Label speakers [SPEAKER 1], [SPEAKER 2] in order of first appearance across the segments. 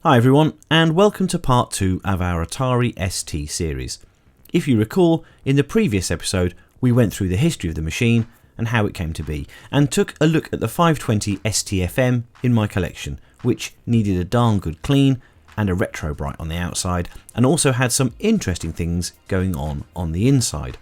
[SPEAKER 1] Hi everyone, and welcome to part 2 of our Atari ST series. If you recall, in the previous episode we went through the history of the machine and how it came to be, and took a look at the 520 ST-FM in my collection, which needed a darn good clean and a Retrobrite on the outside, and also had some interesting things going on the inside.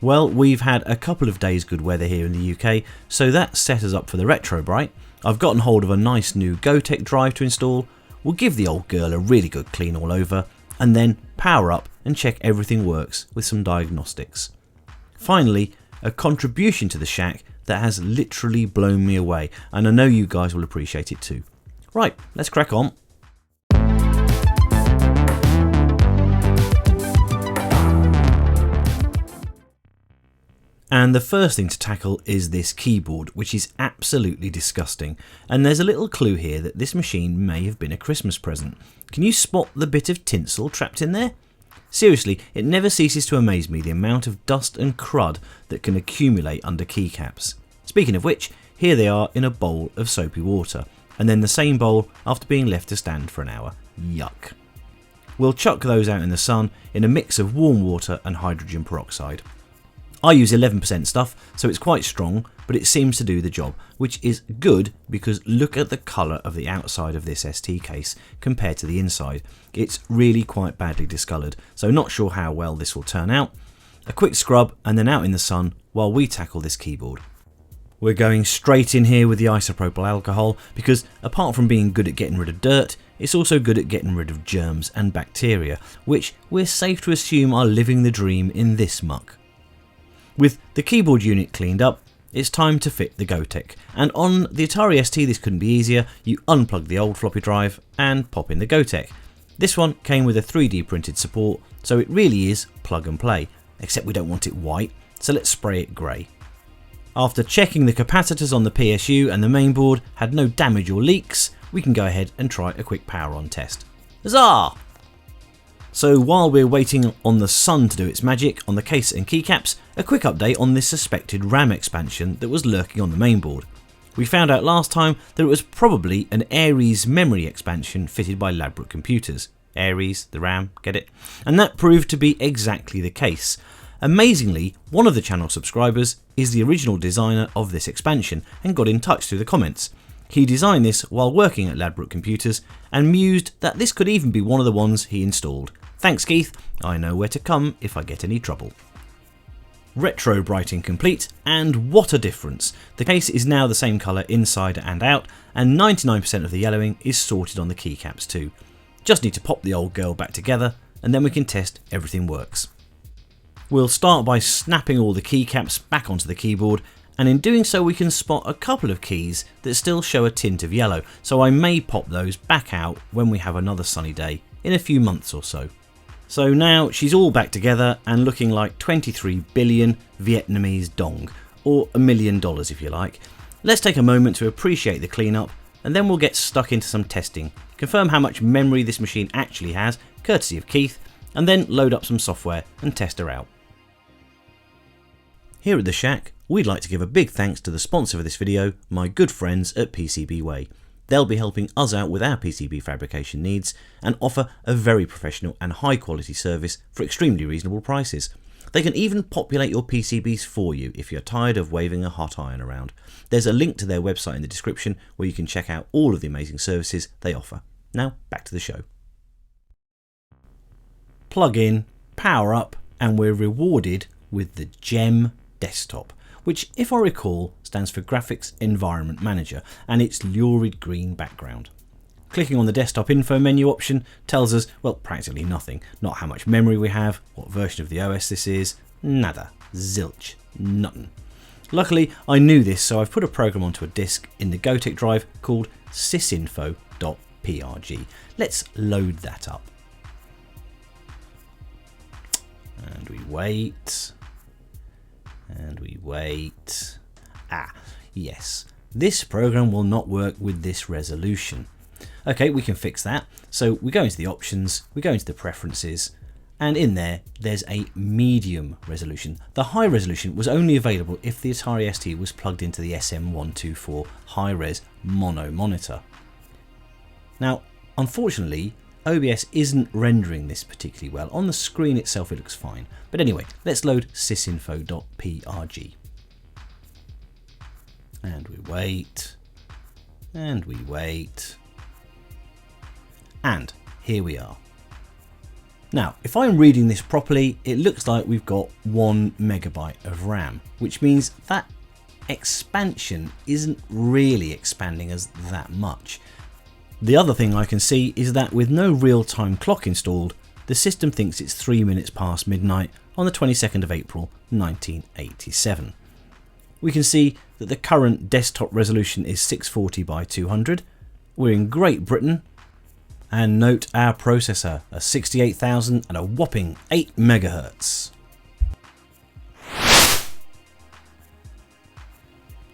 [SPEAKER 1] Well, we've had a couple of days good weather here in the UK, so that set us up for the Retrobrite. I've gotten hold of a nice new Gotek drive to install. We'll give the old girl a really good clean all over, and then power up and check everything works with some diagnostics. Finally, a contribution to the shack that has literally blown me away, and I know you guys will appreciate it too. Right, let's crack on. And the first thing to tackle is this keyboard, which is absolutely disgusting. And there's a little clue here that this machine may have been a Christmas present. Can you spot the bit of tinsel trapped in there? Seriously, it never ceases to amaze me the amount of dust and crud that can accumulate under keycaps. Speaking of which, here they are in a bowl of soapy water, and then the same bowl after being left to stand for an hour. Yuck. We'll chuck those out in the sun in a mix of warm water and hydrogen peroxide. I use 11% stuff, so it's quite strong, but it seems to do the job, which is good because look at the colour of the outside of this ST case compared to the inside. It's really quite badly discoloured, so not sure how well this will turn out. A quick scrub and then out in the sun while we tackle this keyboard. We're going straight in here with the isopropyl alcohol because apart from being good at getting rid of dirt, it's also good at getting rid of germs and bacteria, which we're safe to assume are living the dream in this muck. With the keyboard unit cleaned up, it's time to fit the Gotek, and on the Atari ST this couldn't be easier. You unplug the old floppy drive and pop in the Gotek. This one came with a 3D printed support, so it really is plug and play, except we don't want it white, so let's spray it grey. After checking the capacitors on the PSU and the mainboard had no damage or leaks, we can go ahead and try a quick power on test. Huzzah! So while we're waiting on the sun to do its magic on the case and keycaps, a quick update on this suspected RAM expansion that was lurking on the mainboard. We found out last time that it was probably an Aries memory expansion fitted by Ladbrokes computers. Aries, the RAM, get it? And that proved to be exactly the case. Amazingly, one of the channel subscribers is the original designer of this expansion and got in touch through the comments. He designed this while working at Ladbrokes computers and mused that this could even be one of the ones he installed. Thanks Keith, I know where to come if I get any trouble. Retrobriting complete, and what a difference. The case is now the same colour inside and out, and 99% of the yellowing is sorted on the keycaps too. Just need to pop the old girl back together and then we can test everything works. We'll start by snapping all the keycaps back onto the keyboard, and in doing so we can spot a couple of keys that still show a tint of yellow, so I may pop those back out when we have another sunny day in a few months or so. So now she's all back together and looking like 23 billion Vietnamese dong, or $1 million if you like. Let's take a moment to appreciate the cleanup, and then we'll get stuck into some testing, confirm how much memory this machine actually has, courtesy of Keith, and then load up some software and test her out. Here at the Shack, we'd like to give a big thanks to the sponsor of this video, my good friends at PCBWay. They'll be helping us out with our PCB fabrication needs and offer a very professional and high quality service for extremely reasonable prices. They can even populate your PCBs for you if you're tired of waving a hot iron around. There's a link to their website in the description where you can check out all of the amazing services they offer. Now back to the show. Plug in, power up, and we're rewarded with the GEM desktop, which, if I recall, stands for Graphics Environment Manager, and its lurid green background. Clicking on the desktop info menu option tells us, well, practically nothing. Not how much memory we have, what version of the OS this is, nada, zilch, nothing. Luckily, I knew this, so I've put a program onto a disk in the Gotek drive called sysinfo.prg. Let's load that up. And we wait. And we wait. Yes, this program will not work with this resolution. Okay, we can fix that. So we go into the options, we go into the preferences, and in there's a medium resolution. The high resolution was only available if the Atari ST was plugged into the SM124 high-res mono monitor. Now, Unfortunately, OBS isn't rendering this particularly well. On the screen itself it looks fine. But anyway, let's load sysinfo.prg. And we wait. And we wait. And here we are. Now, if I'm reading this properly, it looks like we've got 1 megabyte of RAM, which means that expansion isn't really expanding us that much. The other thing I can see is that with no real-time clock installed, the system thinks it's 3 minutes past midnight on the 22nd of April 1987. We can see that the current desktop resolution is 640 by 200. We're in Great Britain. And note our processor, a 68,000 and a whopping 8 megahertz.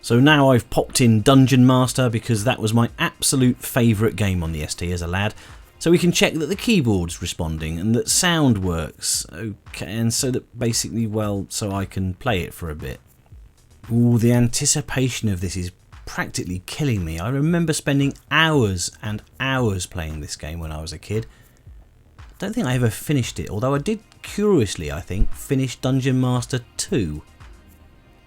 [SPEAKER 1] So now I've popped in Dungeon Master because that was my absolute favourite game on the ST as a lad. So we can check that the keyboard's responding and that sound works. Okay, and so that basically, well, so I can play it for a bit. Ooh, the anticipation of this is practically killing me. I remember spending hours and hours playing this game when I was a kid. I don't think I ever finished it, although I did curiously, I think, finish Dungeon Master 2.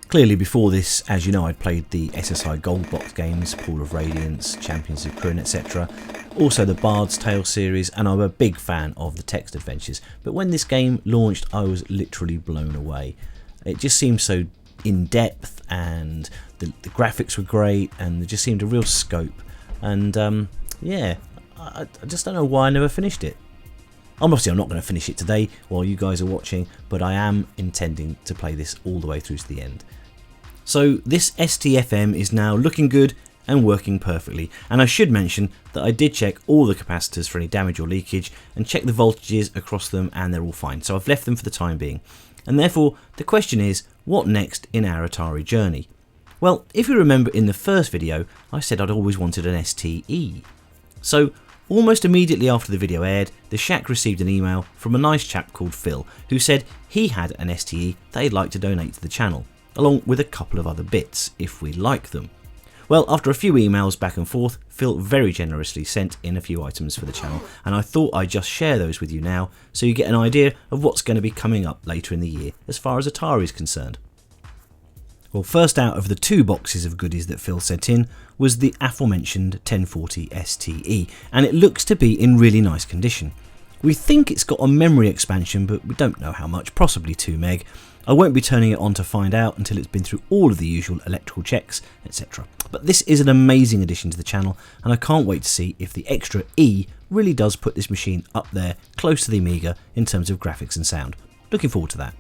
[SPEAKER 1] Clearly before this, as you know, I'd played the SSI Gold Box games, Pool of Radiance, Champions of Kryn, etc. Also the Bard's Tale series, and I'm a big fan of the text adventures. But when this game launched, I was literally blown away. It just seemed so in-depth, and the graphics were great, and there just seemed a real scope. And yeah, I just don't know why I never finished it. Obviously I'm not going to finish it today while you guys are watching, but I am intending to play this all the way through to the end. So this STFM is now looking good and working perfectly, and I should mention that I did check all the capacitors for any damage or leakage and check the voltages across them, and they're all fine, so I've left them for the time being. And therefore the question is, what next in our Atari journey? Well, if you remember in the first video I said I'd always wanted an STE. So almost immediately after the video aired, the Shack received an email from a nice chap called Phil who said he had an STE that he'd like to donate to the channel, along with a couple of other bits if we like them. Well, after a few emails back and forth, Phil very generously sent in a few items for the channel, and I thought I'd just share those with you now so you get an idea of what's going to be coming up later in the year as far as Atari is concerned. Well, first out of the 2 boxes of goodies that Phil sent in was the aforementioned 1040 STE, and it looks to be in really nice condition. We think it's got a memory expansion, but we don't know how much, possibly 2 meg. I won't be turning it on to find out until it's been through all of the usual electrical checks, etc. But this is an amazing addition to the channel, and I can't wait to see if the extra E really does put this machine up there close to the Amiga in terms of graphics and sound. Looking forward to that.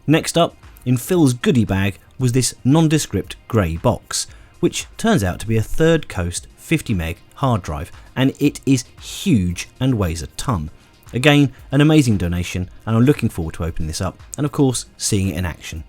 [SPEAKER 1] Next up, in Phil's goodie bag was this nondescript grey box, which turns out to be a Third Coast 50 meg hard drive, and it is huge and weighs a ton. Again, an amazing donation, and I'm looking forward to opening this up and of course seeing it in action.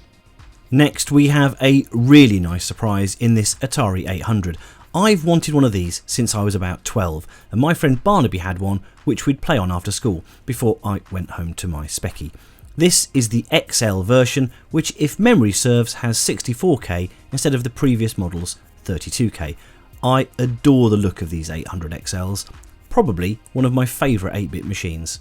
[SPEAKER 1] Next we have a really nice surprise in this Atari 800. I've wanted one of these since I was about 12, and my friend Barnaby had one which we'd play on after school before I went home to my Specky. This is the XL version, which if memory serves has 64K instead of the previous model's 32K. I adore the look of these 800 XLs, probably one of my favourite 8-bit machines.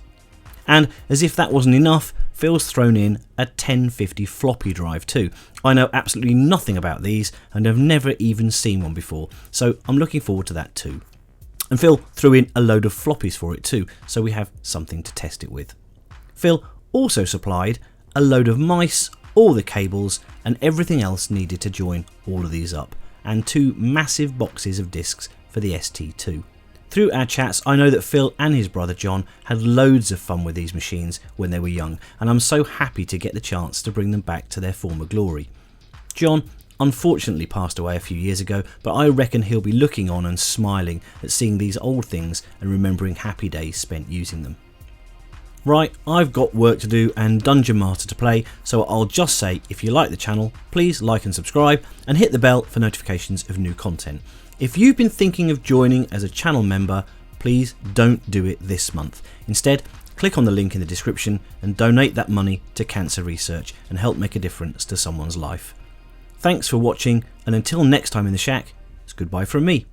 [SPEAKER 1] And as if that wasn't enough, Phil's thrown in a 1050 floppy drive too. I know absolutely nothing about these and have never even seen one before, so I'm looking forward to that too. And Phil threw in a load of floppies for it too, so we have something to test it with. Phil also supplied a load of mice, all the cables and everything else needed to join all of these up, and 2 massive boxes of discs for the ST2. Through our chats I know that Phil and his brother John had loads of fun with these machines when they were young, and I'm so happy to get the chance to bring them back to their former glory. John unfortunately passed away a few years ago, but I reckon he'll be looking on and smiling at seeing these old things and remembering happy days spent using them. Right, I've got work to do and Dungeon Master to play, so I'll just say if you like the channel, please like and subscribe and hit the bell for notifications of new content. If you've been thinking of joining as a channel member, please don't do it this month. Instead, click on the link in the description and donate that money to cancer research and help make a difference to someone's life. Thanks for watching, and until next time in the Shack, it's goodbye from me.